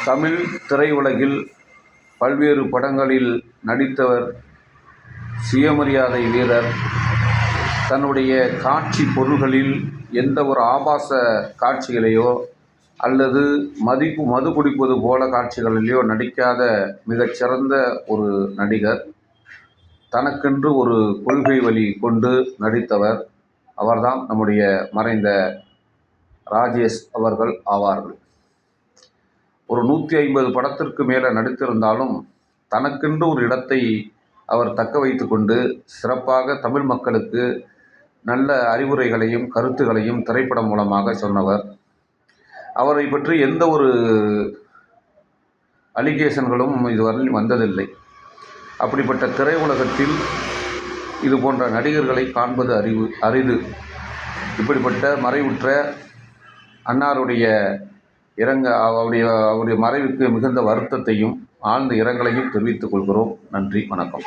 தமிழ் திரையுலகில் பல்வேறு படங்களில் நடித்தவர், சுயமரியாதை வீரர். தன்னுடைய காட்சி பொருள்களில் எந்த ஒரு ஆபாச காட்சிகளையோ அல்லது மது குடிப்பது போல காட்சிகளிலேயோ நடிக்காத மிகச்சிறந்த ஒரு நடிகர். தனக்கென்று ஒரு கொள்கை வழி கொண்டு நடித்தவர். அவர்தான் நம்முடைய மறைந்த ராஜேஷ் அவர்கள் ஆவார்கள். ஒரு 150 படத்திற்கு மேலே நடித்திருந்தாலும் தனக்கென்று ஒரு இடத்தை அவர் தக்க வைத்து கொண்டு சிறப்பாக தமிழ் மக்களுக்கு நல்ல அறிவுரைகளையும் கருத்துகளையும் திரைப்படம் மூலமாக சொன்னவர். அவரை பற்றி எந்த ஒரு அலிகேஷன்களும் இதுவரையில் வந்ததில்லை. அப்படிப்பட்ட திரையுலகத்தில் இது போன்ற நடிகர்களை காண்பது அரிது. இப்படிப்பட்ட மறைவுற்ற அன்னாருடைய அவருடைய மறைவுக்கு மிகுந்த வருத்தத்தையும் ஆழ்ந்த இரங்கலையும் தெரிவித்துக் கொள்கிறோம். நன்றி, வணக்கம்.